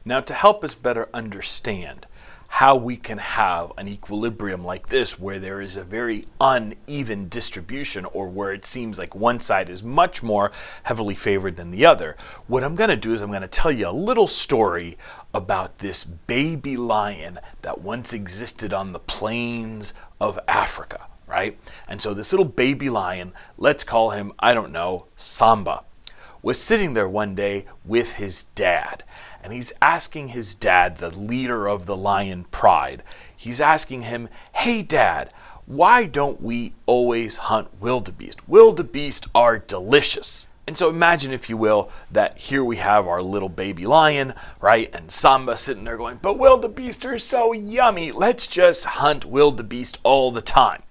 Now, to help us better understand how we can have an equilibrium like this where there is a very uneven distribution, or where it seems like one side is much more heavily favored than the other, what I'm going to do is I'm going to tell you a little story about this baby lion that once existed on the plains of Africa, right? And so this little baby lion, let's call him, I don't know, Samba, was sitting there one day with his dad. And he's asking his dad, the leader of the lion pride, he's asking him, hey dad, why don't we always hunt wildebeest? Wildebeest are delicious. And so imagine, if you will, that here we have our little baby lion, right? And Samba sitting there going, but wildebeest are so yummy. Let's just hunt wildebeest all the time.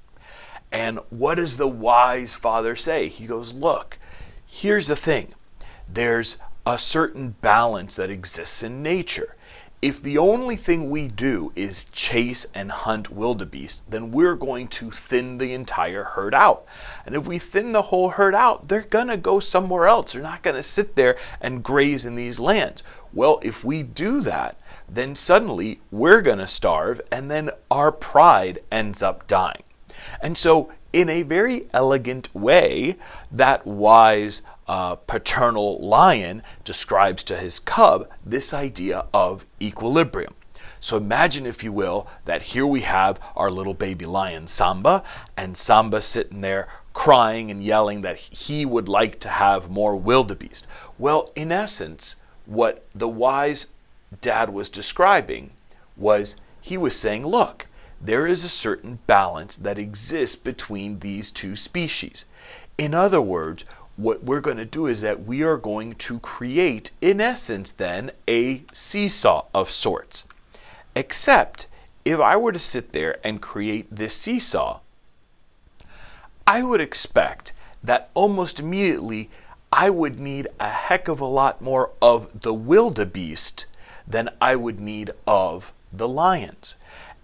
And what does the wise father say? He goes, look, here's the thing. There's a certain balance that exists in nature. If the only thing we do is chase and hunt wildebeest, then we're going to thin the entire herd out. And if we thin the whole herd out, they're going to go somewhere else. They're not going to sit there and graze in these lands. Well, if we do that, then suddenly we're going to starve, and then our pride ends up dying. And so, in a very elegant way, that wise paternal lion describes to his cub this idea of equilibrium. So imagine, if you will, that here we have our little baby lion Samba, and Samba sitting there crying and yelling that he would like to have more wildebeest. Well, in essence, what the wise dad was describing was, he was saying, look, there is a certain balance that exists between these two species. In other words, what we're going to do is that we are going to create, in essence then, a seesaw of sorts. Except, if I were to sit there and create this seesaw, I would expect that almost immediately I would need a heck of a lot more of the wildebeest than I would need of the lions.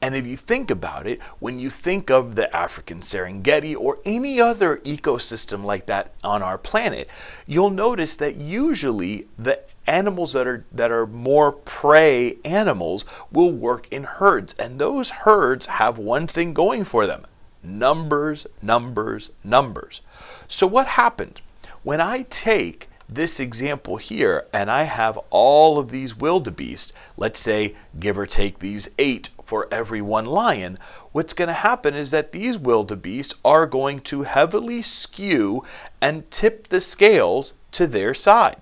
And if you think about it, when you think of the African Serengeti or any other ecosystem like that on our planet, you'll notice that usually the animals that are more prey animals will work in herds. And those herds have one thing going for them: numbers, numbers, numbers. So what happened? When I take this example here, and I have all of these wildebeest, let's say give or take these 8 for every one lion, what's going to happen is that these wildebeest are going to heavily skew and tip the scales to their side.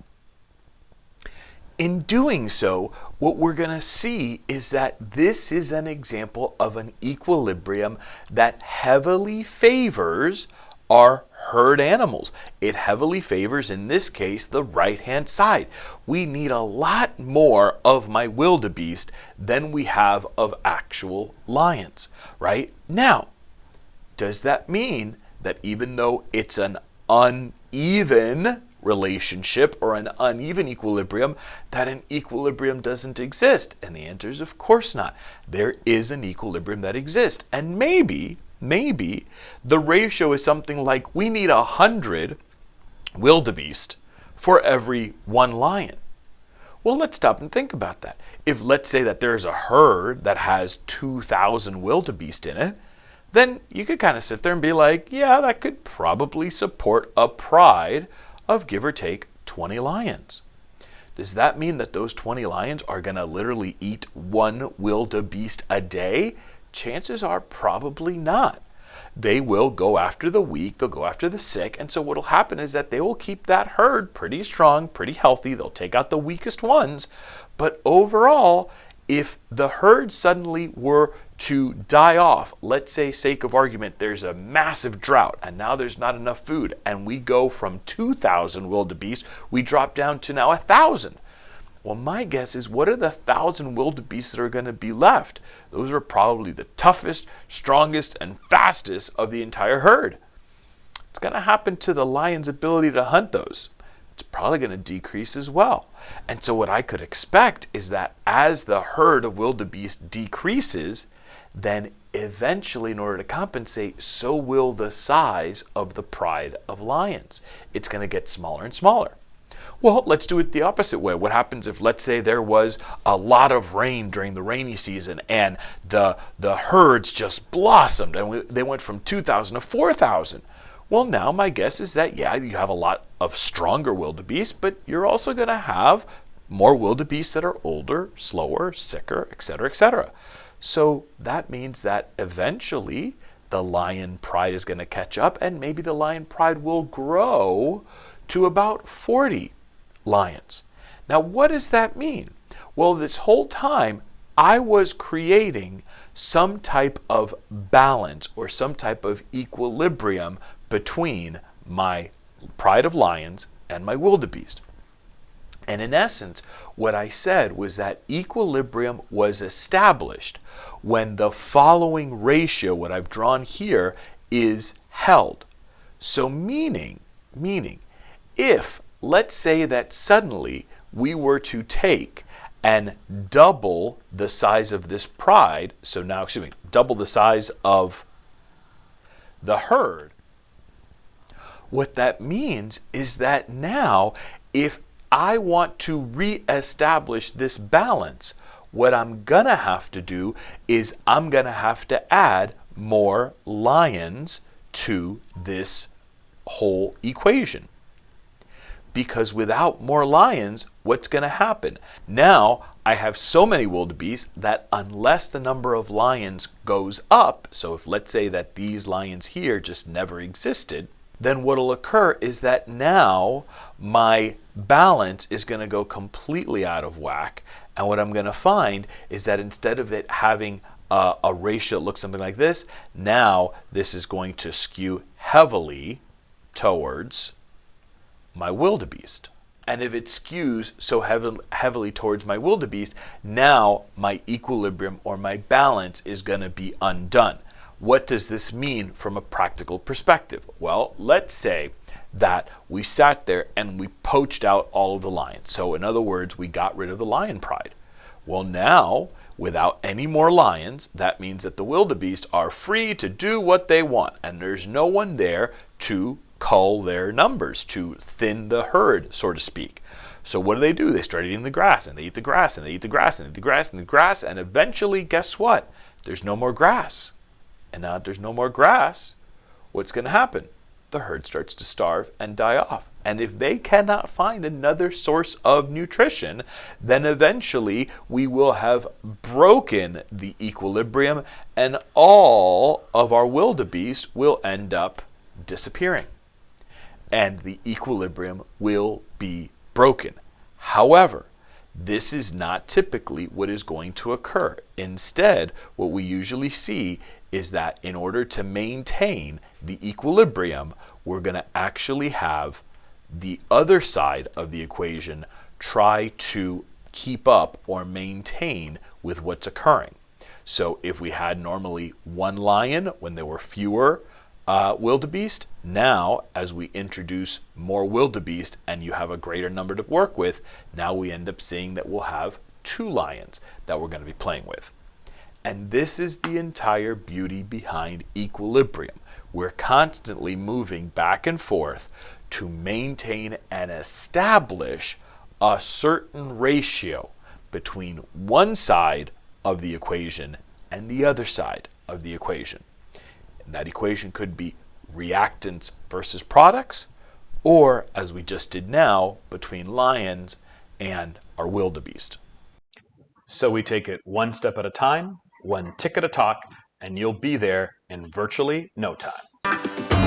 In doing so, what we're going to see is that this is an example of an equilibrium that heavily favors our herd animals. It heavily favors, in this case, the right-hand side. We need a lot more of my wildebeest than we have of actual lions, right? Now, does that mean that even though it's an uneven relationship or an uneven equilibrium, that an equilibrium doesn't exist? And the answer is, of course not. There is an equilibrium that exists. And maybe the ratio is something like we need 100 wildebeest for every one lion. Well, let's stop and think about that. If, let's say, that there's a herd that has 2,000 wildebeest in it, then you could kind of sit there and be like, yeah, that could probably support a pride of, give or take, 20 lions. Does that mean that those 20 lions are going to literally eat one wildebeest a day? Chances are probably not. They will go after the weak, they'll go after the sick, and so what will happen is that they will keep that herd pretty strong, pretty healthy. They'll take out the weakest ones, but overall, if the herd suddenly were to die off, let's say, sake of argument, there's a massive drought and now there's not enough food, and we go from 2,000 wildebeest, we drop down to now 1,000. Well, my guess is, what are the 1,000 wildebeest that are going to be left? Those are probably the toughest, strongest, and fastest of the entire herd. What's going to happen to the lion's ability to hunt those? It's probably going to decrease as well. And so what I could expect is that as the herd of wildebeest decreases, then eventually, in order to compensate, so will the size of the pride of lions. It's going to get smaller and smaller. Well, let's do it the opposite way. What happens if, let's say, there was a lot of rain during the rainy season and the herds just blossomed and they went from 2,000 to 4,000? Well, now my guess is that, yeah, you have a lot of stronger wildebeest, but you're also going to have more wildebeest that are older, slower, sicker, etc., etc. So that means that eventually the lion pride is going to catch up, and maybe the lion pride will grow to about 40 lions. Now, what does that mean? Well, this whole time I was creating some type of balance or some type of equilibrium between my pride of lions and my wildebeest. And in essence, what I said was that equilibrium was established when the following ratio, what I've drawn here, is held. So meaning, if, let's say that suddenly we were to take and double the size of this pride, so now, double the size of the herd, what that means is that now, if I want to reestablish this balance, what I'm going to have to do is I'm going to have to add more lions to this whole equation. Because without more lions, what's going to happen? Now I have so many wildebeest that unless the number of lions goes up, so if let's say that these lions here just never existed, then what will occur is that now my balance is going to go completely out of whack. And what I'm going to find is that instead of it having a ratio that looks something like this, now this is going to skew heavily towards my wildebeest. And if it skews so heavily towards my wildebeest, now my equilibrium or my balance is going to be undone. What does this mean from a practical perspective? Well, let's say that we sat there and we poached out all of the lions. So in other words, we got rid of the lion pride. Well, now, without any more lions, that means that the wildebeest are free to do what they want, and there's no one there to cull their numbers, to thin the herd, so to speak. So what do? They start eating the grass, and they eat the grass, and they eat the grass, and they eat the grass, and the grass, and eventually, guess what? There's no more grass. And now that there's no more grass, what's going to happen? The herd starts to starve and die off. And if they cannot find another source of nutrition, then eventually we will have broken the equilibrium and all of our wildebeest will end up disappearing. And the equilibrium will be broken. However, this is not typically what is going to occur. Instead, what we usually see is that in order to maintain the equilibrium, we're going to actually have the other side of the equation try to keep up or maintain with what's occurring. So if we had normally one lion when there were fewer wildebeest, now as we introduce more wildebeest and you have a greater number to work with, now we end up seeing that we'll have 2 lions that we're going to be playing with. And this is the entire beauty behind equilibrium. We're constantly moving back and forth to maintain and establish a certain ratio between one side of the equation and the other side of the equation. And that equation could be reactants versus products, or as we just did now, between lions and our wildebeest. So we take it one step at a time, one tick at a talk, and you'll be there in virtually no time.